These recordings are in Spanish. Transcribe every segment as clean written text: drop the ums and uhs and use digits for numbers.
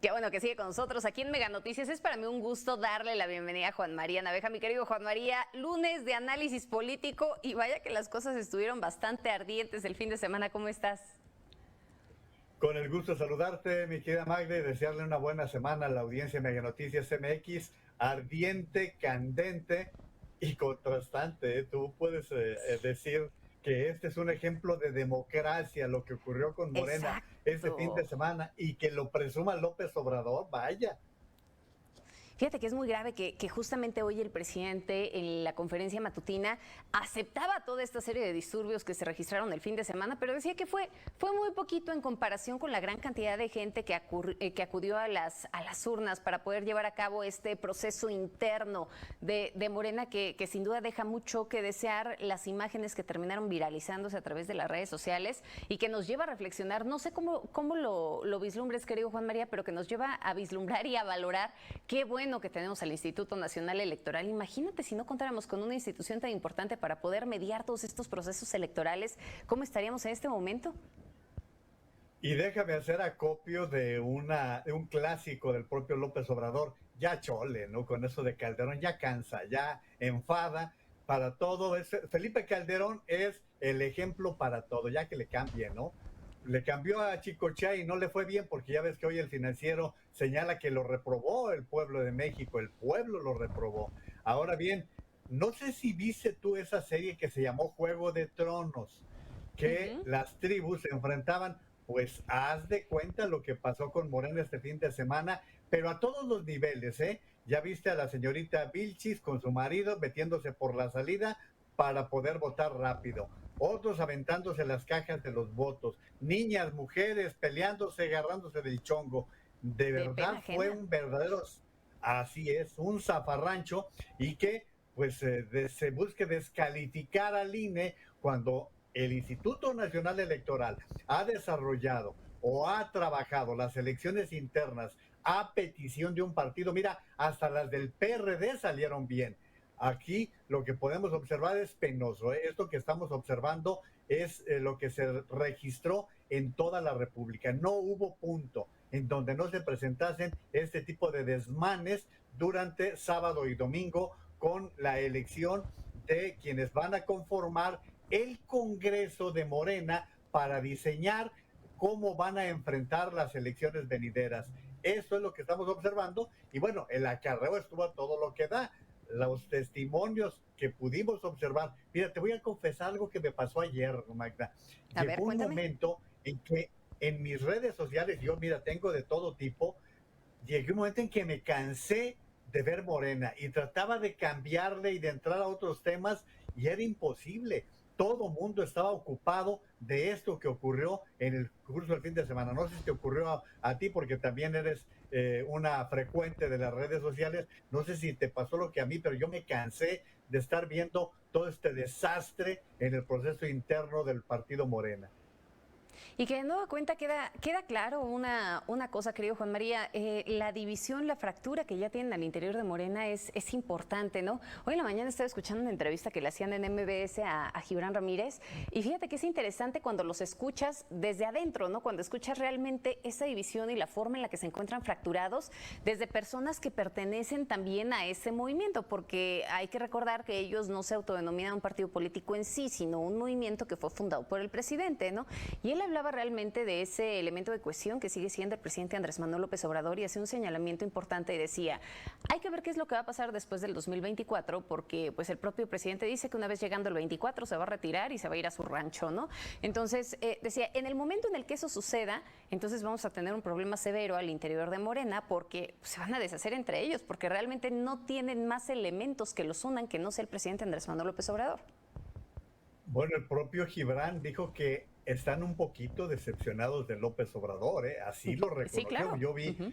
Qué bueno que sigue con nosotros aquí en Mega Noticias. Es para mí un gusto darle la bienvenida a Juan María Naveja. Mi querido Juan María, lunes de análisis político y vaya que las cosas estuvieron bastante ardientes el fin de semana. ¿Cómo estás? Con el gusto de saludarte, mi querida Magda, y desearle una buena semana a la audiencia de Mega Noticias MX, ardiente, candente y contrastante. Tú puedes decir que este es un ejemplo de democracia, lo que ocurrió con Morena este fin de Exacto. semana, y que lo presuma López Obrador, vaya. Fíjate que es muy grave que justamente hoy el presidente en la conferencia matutina aceptaba toda esta serie de disturbios que se registraron el fin de semana, pero decía que fue muy poquito en comparación con la gran cantidad de gente que acudió a las urnas para poder llevar a cabo este proceso interno de Morena que sin duda deja mucho que desear. Las imágenes que terminaron viralizándose a través de las redes sociales y que nos lleva a reflexionar, no sé cómo lo vislumbres, querido Juan María, pero que nos lleva a vislumbrar y a valorar qué bueno que tenemos al Instituto Nacional Electoral. Imagínate si no contáramos con una institución tan importante para poder mediar todos estos procesos electorales, ¿cómo estaríamos en este momento? Y déjame hacer acopio de un clásico del propio López Obrador, ya chole, ¿no? Con eso de Calderón, ya cansa, ya enfada para todo. Felipe Calderón es el ejemplo para todo, ya que le cambie, ¿no? Le cambió a Chicochea y no le fue bien, porque ya ves que hoy el Financiero señala que lo reprobó el pueblo de México, el pueblo lo reprobó. Ahora bien, no sé si viste tú esa serie que se llamó Juego de Tronos, que Ujú. las tribus se enfrentaban. Pues haz de cuenta lo que pasó con Morena este fin de semana, pero a todos los niveles, ¿eh? Ya viste a la señorita Vilchis con su marido metiéndose por la salida para poder votar rápido. Otros aventándose las cajas de los votos. Niñas, mujeres peleándose, agarrándose del chongo. De De pena verdad fue ajena. un verdadero, así es, un zafarrancho, y que pues se busque descalificar al INE cuando el Instituto Nacional Electoral ha desarrollado o ha trabajado las elecciones internas a petición de un partido. Mira, hasta las del PRD salieron bien. Aquí lo que podemos observar es penoso, ¿eh? Esto que estamos observando es lo que se registró en toda la República. No hubo punto en donde no se presentasen este tipo de desmanes durante sábado y domingo con la elección de quienes van a conformar el Congreso de Morena para diseñar cómo van a enfrentar las elecciones venideras. Eso es lo que estamos observando, y bueno, el acarreo estuvo a todo lo que da. Los testimonios que pudimos observar. Mira, te voy a confesar algo que me pasó ayer, Magda. A ver, Llegó un cuéntame. momento en que en mis redes sociales, yo mira, tengo de todo tipo, llegué un momento en que me cansé de ver Morena y trataba de cambiarle y de entrar a otros temas, y era imposible. Todo mundo estaba ocupado de esto que ocurrió en el curso del fin de semana. No sé si te ocurrió a ti, porque también eres una frecuente de las redes sociales. No sé si te pasó lo que a mí, pero yo me cansé de estar viendo todo este desastre en el proceso interno del partido Morena. Y que de nueva cuenta queda claro una cosa, querido Juan María, la división, la fractura que ya tienen al interior de Morena es importante, ¿no? Hoy en la mañana estaba escuchando una entrevista que le hacían en MBS a Gibran Ramírez, y fíjate que es interesante cuando los escuchas desde adentro, ¿no? Cuando escuchas realmente esa división y la forma en la que se encuentran fracturados desde personas que pertenecen también a ese movimiento, porque hay que recordar que ellos no se autodenominan un partido político en sí, sino un movimiento que fue fundado por el presidente, ¿no? Y él hablaba realmente de ese elemento de cohesión que sigue siendo el presidente Andrés Manuel López Obrador, y hacía un señalamiento importante y decía, hay que ver qué es lo que va a pasar después del 2024, porque pues el propio presidente dice que una vez llegando el 24 se va a retirar y se va a ir a su rancho, ¿no? Entonces, decía, en el momento en el que eso suceda, entonces vamos a tener un problema severo al interior de Morena, porque se van a deshacer entre ellos, porque realmente no tienen más elementos que los unan que no sea el presidente Andrés Manuel López Obrador. Bueno, el propio Gibran dijo que están un poquito decepcionados de López Obrador, ¿eh? Así lo Sí, reconoció. claro. Yo vi Uh-huh.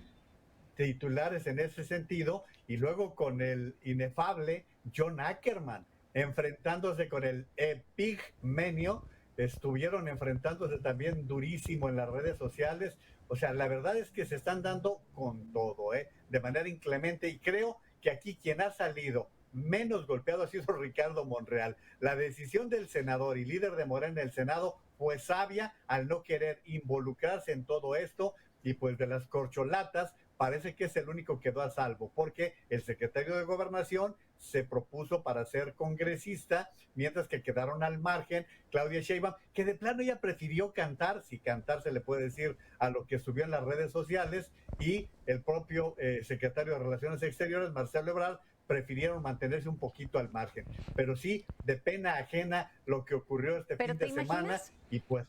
titulares en ese sentido, y luego con el inefable John Ackerman enfrentándose con el Epigmenio, estuvieron enfrentándose también durísimo en las redes sociales. O sea, la verdad es que se están dando con todo, ¿eh? De manera inclemente, y creo que aquí quien ha salido menos golpeado ha sido Ricardo Monreal. La decisión del senador y líder de Morena en el Senado fue sabia al no querer involucrarse en todo esto, y pues de las corcholatas parece que es el único que quedó a salvo, porque el secretario de Gobernación se propuso para ser congresista, mientras que quedaron al margen Claudia Sheinbaum, que de plano ella prefirió cantar, si cantar se le puede decir a lo que subió en las redes sociales, y el propio secretario de Relaciones Exteriores, Marcelo Ebrard, prefirieron mantenerse un poquito al margen. Pero sí, de pena ajena lo que ocurrió este ¿Pero fin te de semana, imaginas? y pues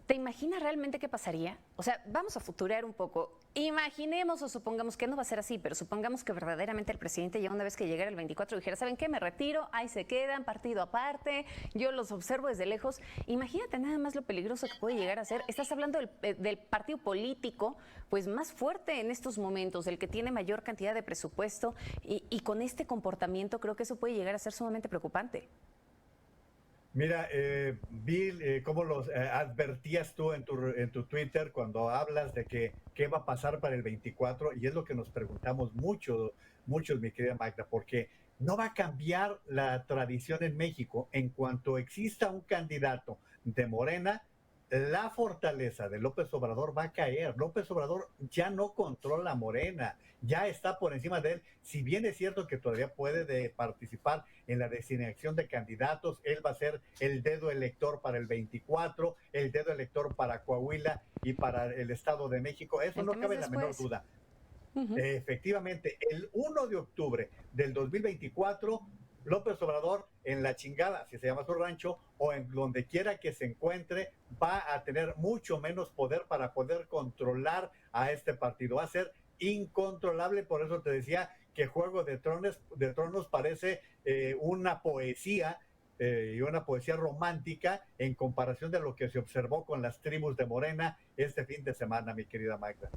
¿Te imaginas realmente qué pasaría? O sea, vamos a futurear un poco. Imaginemos o supongamos que no va a ser así, pero supongamos que verdaderamente el presidente ya una vez que llegara el 24 dijera, ¿saben qué? Me retiro, ahí se quedan, partido aparte, yo los observo desde lejos. Imagínate nada más lo peligroso que puede llegar a ser. Estás hablando del partido político pues más fuerte en estos momentos, el que tiene mayor cantidad de presupuesto y con este comportamiento creo que eso puede llegar a ser sumamente preocupante. mira, Bill, ¿cómo los advertías tú en tu Twitter cuando hablas de que qué va a pasar para el 24? Y es lo que nos preguntamos muchos, mi querida Magda, porque no va a cambiar la tradición en México. En cuanto exista un candidato de Morena, la fortaleza de López Obrador va a caer. López Obrador ya no controla Morena, ya está por encima de él. Si bien es cierto que todavía puede participar en la designación de candidatos, él va a ser el dedo elector para el 24, el dedo elector para Coahuila y para el Estado de México. Eso El no tema es cabe la menor después. duda. Ujú. Efectivamente, el 1 de octubre del 2024, López Obrador en la chingada, si se llama su rancho, o en donde quiera que se encuentre, va a tener mucho menos poder para poder controlar a este partido. Va a ser incontrolable, por eso te decía que Juego de Tronos parece una poesía y una poesía romántica en comparación de lo que se observó con las tribus de Morena este fin de semana, mi querida Magda.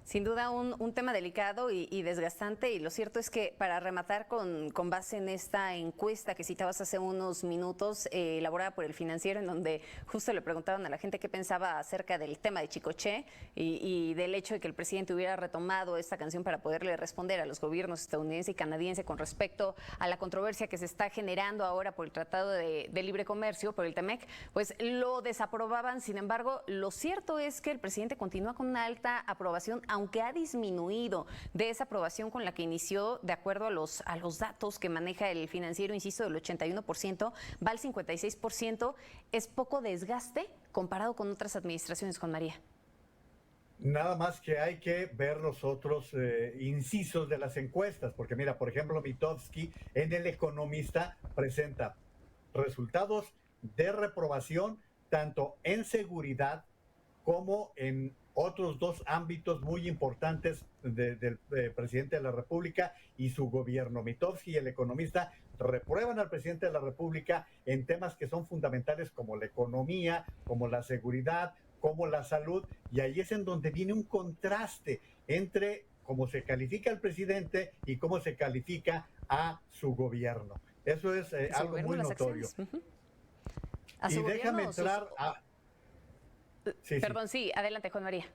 Sin duda un tema delicado y desgastante y lo cierto es que para rematar con base en esta encuesta que citabas hace unos minutos, elaborada por El Financiero, en donde justo le preguntaban a la gente qué pensaba acerca del tema de Chicoche y del hecho de que el presidente hubiera retomado esta canción para poderle responder a los gobiernos estadounidense y canadiense con respecto a la controversia que se está generando ahora por el Tratado de Libre Comercio, por el TEMEC, pues lo desaprobaban. Sin embargo, lo cierto es que el presidente continúa con una alta aprobación, aunque ha disminuido de esa aprobación con la que inició, de acuerdo a los datos que maneja El Financiero, insisto, del 81%, va al 56%. ¿Es poco desgaste comparado con otras administraciones, Juan María? Nada más que hay que ver los otros incisos de las encuestas, porque mira, por ejemplo, Mitofsky en El Economista presenta resultados de reprobación tanto en seguridad como en otros dos ámbitos muy importantes del presidente de la República y su gobierno. Mitofsky y El Economista reprueban al presidente de la República en temas que son fundamentales como la economía, como la seguridad, como la salud, y ahí es en donde viene un contraste entre cómo se califica al presidente y cómo se califica a su gobierno. Eso es A su algo gobierno, muy las notorio. acciones. A su Y déjame gobierno, entrar a... Sí, sí. Perdón, sí, adelante, Juan María.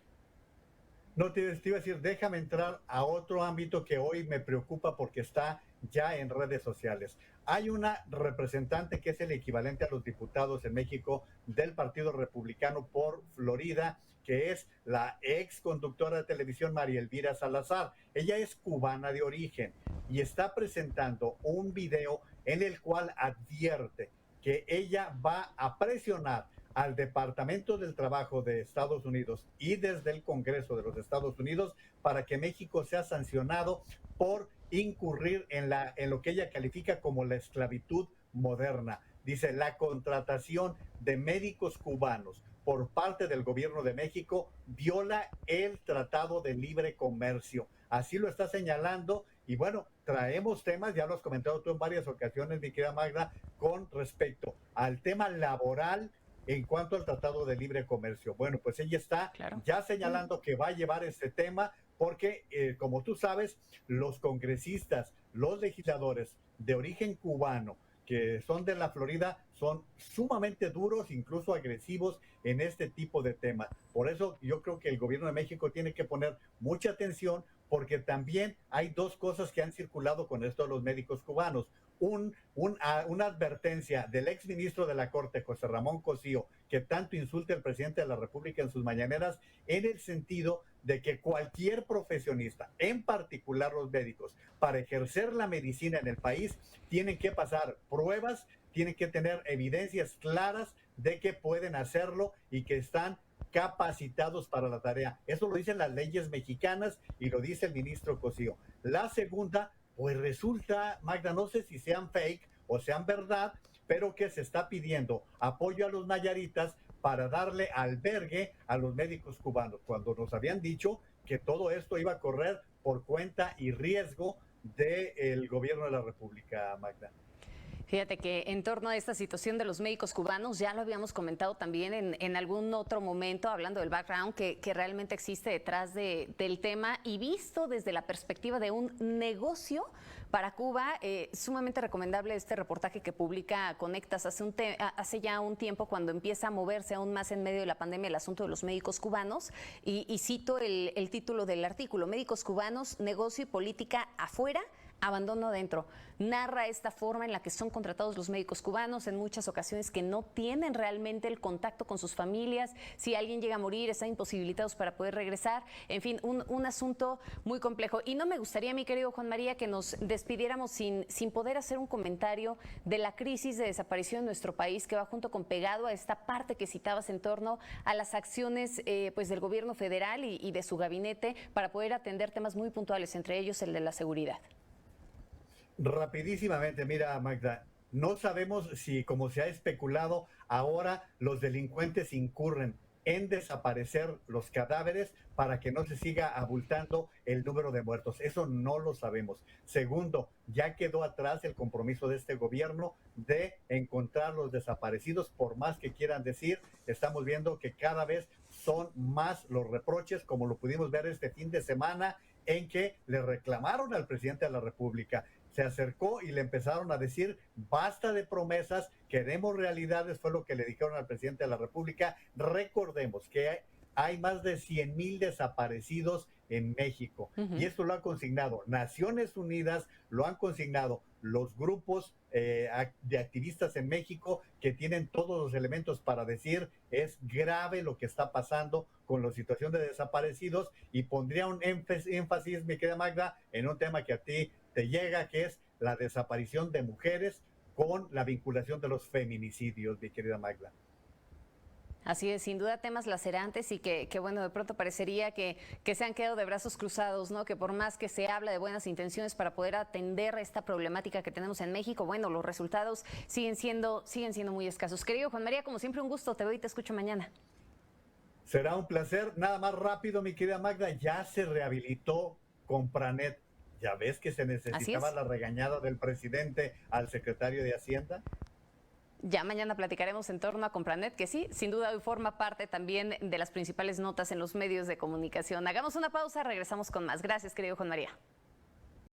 No, te iba a decir, déjame entrar a otro ámbito que hoy me preocupa porque está ya en redes sociales. Hay una representante que es el equivalente a los diputados en México del Partido Republicano por Florida, que es la ex conductora de televisión María Elvira Salazar. Ella es cubana de origen y está presentando un video en el cual advierte que ella va a presionar al Departamento del Trabajo de Estados Unidos y desde el Congreso de los Estados Unidos para que México sea sancionado por incurrir en lo que ella califica como la esclavitud moderna. Dice, la contratación de médicos cubanos por parte del gobierno de México viola el Tratado de Libre Comercio. Así lo está señalando y bueno, traemos temas, ya lo has comentado tú en varias ocasiones, mi querida Magda, con respecto al tema laboral en cuanto al Tratado de Libre Comercio. Bueno, pues ella está Claro. ya señalando que va a llevar este tema porque, como tú sabes, los congresistas, los legisladores de origen cubano que son de la Florida son sumamente duros, incluso agresivos en este tipo de temas. Por eso yo creo que el gobierno de México tiene que poner mucha atención porque también hay dos cosas que han circulado con esto de los médicos cubanos. una advertencia del exministro de la Corte, José Ramón Cosío, que tanto insulta al presidente de la República en sus mañaneras, en el sentido de que cualquier profesionista, en particular los médicos, para ejercer la medicina en el país, tienen que pasar pruebas, tienen que tener evidencias claras de que pueden hacerlo y que están capacitados para la tarea. Eso lo dicen las leyes mexicanas y lo dice el ministro Cosío. La segunda, pues resulta, Magda, no sé si sean fake o sean verdad, pero que se está pidiendo apoyo a los nayaritas para darle albergue a los médicos cubanos, cuando nos habían dicho que todo esto iba a correr por cuenta y riesgo del gobierno de la República, Magda. Fíjate que en torno a esta situación de los médicos cubanos, ya lo habíamos comentado también en algún otro momento, hablando del background que realmente existe detrás del tema y visto desde la perspectiva de un negocio para Cuba. Sumamente recomendable este reportaje que publica Conectas hace ya un tiempo, cuando empieza a moverse aún más en medio de la pandemia el asunto de los médicos cubanos. Y cito el título del artículo: Médicos cubanos, negocio y política afuera, abandono adentro. Narra esta forma en la que son contratados los médicos cubanos, en muchas ocasiones que no tienen realmente el contacto con sus familias. Si alguien llega a morir, están imposibilitados para poder regresar. En fin, un asunto muy complejo. Y no me gustaría, mi querido Juan María, que nos despidiéramos sin poder hacer un comentario de la crisis de desaparición en nuestro país, que va junto con pegado a esta parte que citabas en torno a las acciones pues del gobierno federal y de su gabinete para poder atender temas muy puntuales, entre ellos el de la seguridad. Rapidísimamente, mira, Magda, no sabemos si, como se ha especulado, ahora los delincuentes incurren en desaparecer los cadáveres para que no se siga abultando el número de muertos. Eso no lo sabemos. Segundo, ya quedó atrás el compromiso de este gobierno de encontrar los desaparecidos, por más que quieran decir. Estamos viendo que cada vez son más los reproches, como lo pudimos ver este fin de semana, en que le reclamaron al presidente de la República. Se acercó y le empezaron a decir: basta de promesas, queremos realidades. Fue lo que le dijeron al presidente de la República. Recordemos que hay más de 100,000 desaparecidos en México. Y esto lo ha consignado Naciones Unidas, lo han consignado los grupos de activistas en México, que tienen todos los elementos para decir: es grave lo que está pasando con la situación de desaparecidos. Y pondría un énfasis, mi querida Magda, en un tema que a ti te llega, que es la desaparición de mujeres con la vinculación de los feminicidios, mi querida Magda. Así es, sin duda temas lacerantes y que bueno, de pronto parecería que se han quedado de brazos cruzados, ¿no? Que por más que se habla de buenas intenciones para poder atender esta problemática que tenemos en México, bueno, los resultados siguen siendo muy escasos. Querido Juan María, como siempre, un gusto, te veo y te escucho mañana. Será un placer. Nada más rápido, mi querida Magda, ya se rehabilitó Compranet. ¿Ya ves que se necesitaba la regañada del presidente al secretario de Hacienda? Ya mañana platicaremos en torno a Compranet, que sí, sin duda hoy forma parte también de las principales notas en los medios de comunicación. Hagamos una pausa, regresamos con más. Gracias, querido Juan María.